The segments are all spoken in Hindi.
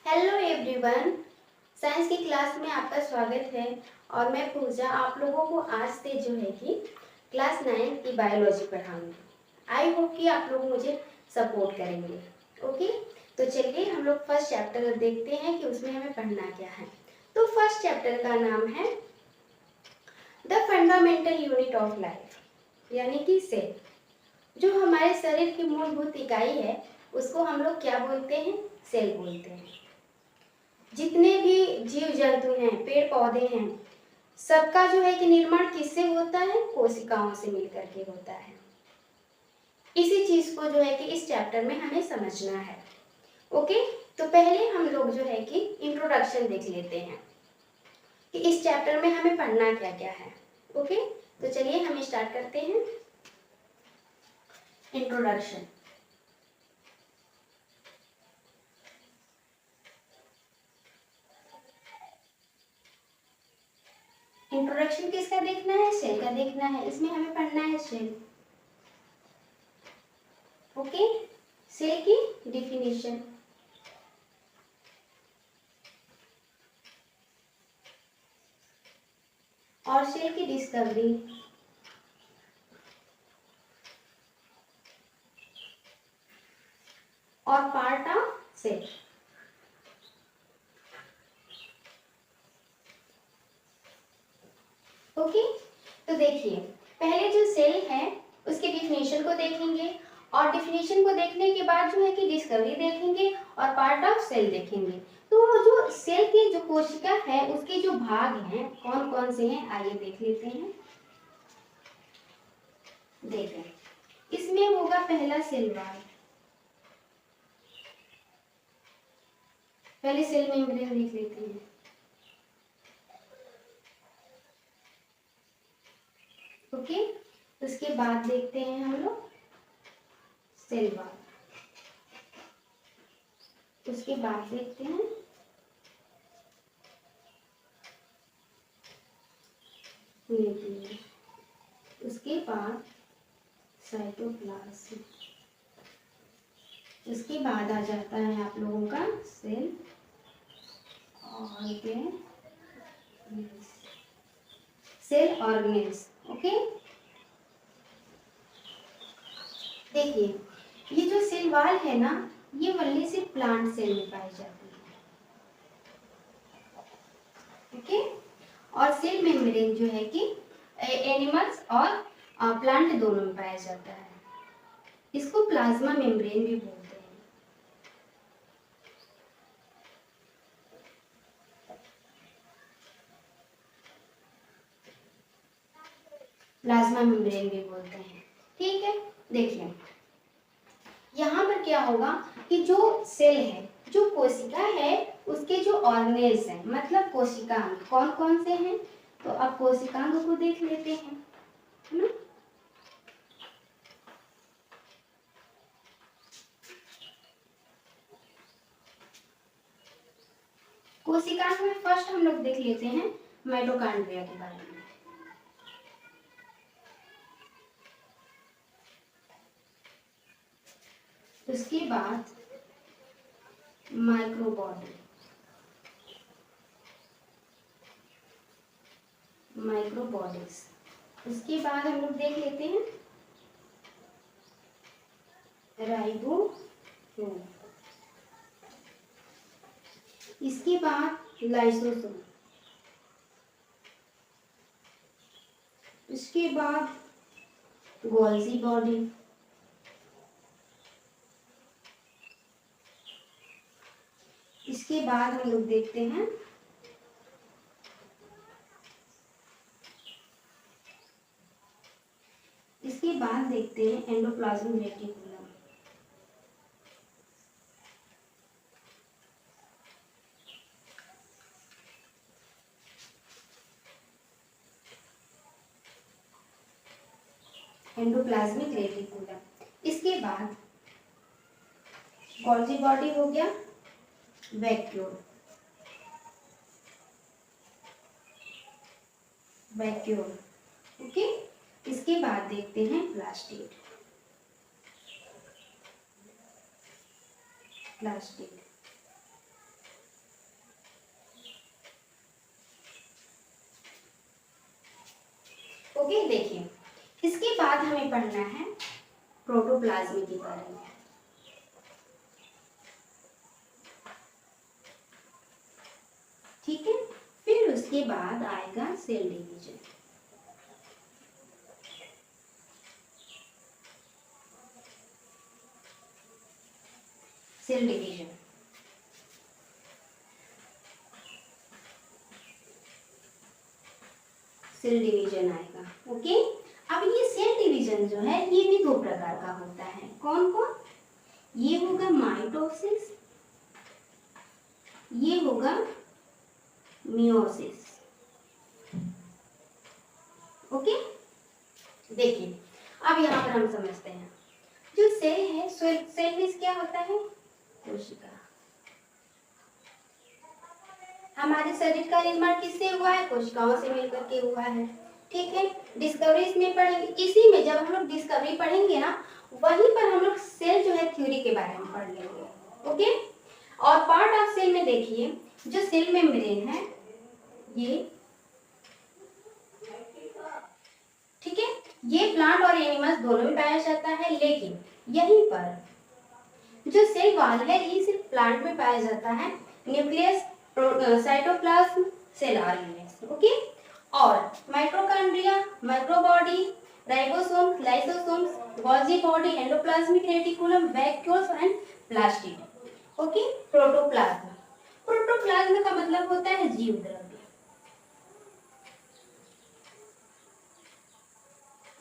हेलो एवरीवन, साइंस की क्लास में आपका स्वागत है। और मैं पूजा आप लोगों को आज से जो है कि क्लास 9 की बायोलॉजी पढ़ाऊंगी। आई होप कि आप लोग मुझे सपोर्ट करेंगे। ओके, तो चलिए हम लोग फर्स्ट चैप्टर देखते हैं कि उसमें हमें पढ़ना क्या है। तो फर्स्ट चैप्टर का नाम है the fundamental unit of life, यानी कि सेल। जो हमारे शरीर की मूलभूत इकाई है उसको हम लोग क्या बोलते हैं? सेल बोलते हैं। जितने भी जीव जंतु हैं, पेड़ पौधे हैं, सबका जो है कि निर्माण किससे होता है? कोशिकाओं से मिलकर के होता है। इसी चीज को जो है कि इस चैप्टर में हमें समझना है। ओके, तो पहले हम लोग जो है कि इंट्रोडक्शन देख लेते हैं कि इस चैप्टर में हमें पढ़ना क्या क्या है। ओके, तो चलिए हम स्टार्ट करते हैं। इंट्रोडक्शन। इंट्रोडक्शन किसका देखना है? सेल का देखना है। इसमें हमें पढ़ना है सेल। ओके, सेल की डिफिनीशन, और सेल की डिस्कवरी, और पार्ट ऑफ सेल। ओके, तो देखिए पहले जो सेल है उसके डिफिनेशन को देखेंगे, और डिफिनेशन को देखने के बाद जो है कि डिस्कवरी देखेंगे और पार्ट ऑफ सेल देखेंगे। तो जो सेल की जो कोशिका है उसके जो भाग हैं कौन कौन से हैं, आइए देख लेते हैं। देखें, इसमें होगा पहला सेल वॉल। पहले सेल मेम्ब्रेन देख लेते हैं। ओके, उसके बाद देखते हैं हम लोग सेल वॉल। उसके बाद देखते हैं न्यूक्लियस। उसके बाद साइटोप्लाज्म। उसके बाद आ जाता है आप लोगों का cell organ, cell organs. Okay, देखिए ये जो सेल वॉल है ना, ये वनली सिर्फ प्लांट सेल में पाई जाती है। ओके, और सेल मेम्ब्रेन जो है कि एनिमल्स और प्लांट दोनों में पाया जाता है। इसको प्लाज्मा मेम्ब्रेन भी बोलते हैं। प्लाज्मा मेम्ब्रेन भी बोलते हैं। ठीक है, देखिए यहाँ पर क्या होगा कि जो सेल है, जो कोशिका है, उसके जो ऑर्गेनेल्स हैं, मतलब कोशिकांग कौन कौन से हैं? तो अब कोशिकांग को देख लेते हैं, है ना। कोशिकांग में फर्स्ट हम लोग देख लेते हैं माइटोकॉन्ड्रिया के बारे में। उसके बाद माइक्रोबॉडी, माइक्रोबॉडीज। उसके बाद हम लोग देख लेते हैं राइबोसोम। इसके बाद लाइसोसोम। इसके बाद गोल्जी बॉडी। इसके बाद हम लोग देखते हैं इसके बाद देखते हैं एंडोप्लाज्मिक रेटिकुलम। Endoplasmic reticulum. इसके बाद गोल्जी बॉडी हो गया, वैक्यूल, वैक्यूल। ओके, इसके बाद देखते हैं प्लास्टिड, प्लास्टिड। बाद हमें पढ़ना है प्रोटोप्लाज्म के बारे में। ठीक है, फिर उसके बाद आएगा cell division. Cell division cell division आएगा। ओके, अब ये सेल डिवीजन जो है ये भी दो प्रकार का होता है। कौन कौन? ये होगा माइटोसिस, ये होगा मियोसिस। ओके, देखिए अब यहाँ पर हम समझते हैं जो सेल है, सेल में क्या होता है? कोशिका। हमारे शरीर का निर्माण किससे हुआ है? कोशिकाओं से मिलकर के हुआ है। ठीक है, डिस्कवरी इसमें पढ़ेंगे। इसी में जब हम लोग डिस्कवरी पढ़ेंगे ना, वहीं पर हम लोग सेल जो है थ्योरी के बारे में पढ़ लेंगे। ओके, और पार्ट ऑफ सेल में देखिए जो सेल मेम्ब्रेन है ये, ठीक है, ये प्लांट और एनिमल्स दोनों में पाया जाता है, लेकिन यहीं पर जो सेल वॉल है ये सिर्फ प्लांट में पाया जाता है। Nucleus, cytoplasm, cell organelles. Okay, और mitochondria, microbody, ribosome, lysosomes, Golgi body, endoplasmic reticulum, vacuoles and plastid. Okay, protoplasm. Protoplasm का मतलब होता है जीव द्रव्य।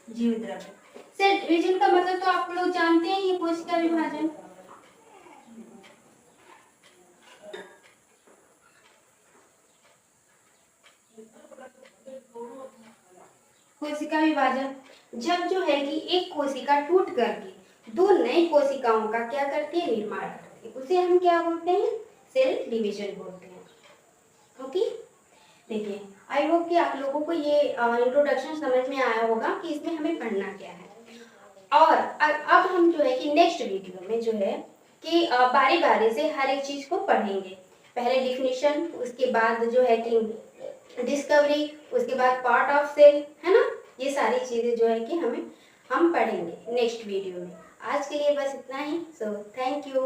जीव द्रव्य। सेल डिवीजन का मतलब तो आप लोग जानते हैं, ये कोशिका विभाजन। कोशिका विभाजन जब जो है कि एक कोशिका टूट करके दो नई कोशिकाओं का क्या करती है? निर्माण करती है, उसे हम क्या बोलते हैं? सेल डिवीजन बोलते हैं। ओके, देखिए आई होप कि आप लोगों को ये इंट्रोडक्शन समझ में आया होगा कि इसमें हमें पढ़ना क्या है। और अब हम जो है कि नेक्स्ट वीडियो में जो है कि बारी बारी से हर एक चीज को पढ़ेंगे। पहले डिफिनीशन, उसके बाद जो है कि डिस्कवरी, उसके बाद पार्ट ऑफ सेल, है ना, ये सारी चीजें जो है कि हम पढ़ेंगे नेक्स्ट वीडियो में। आज के लिए बस इतना ही। So thank you.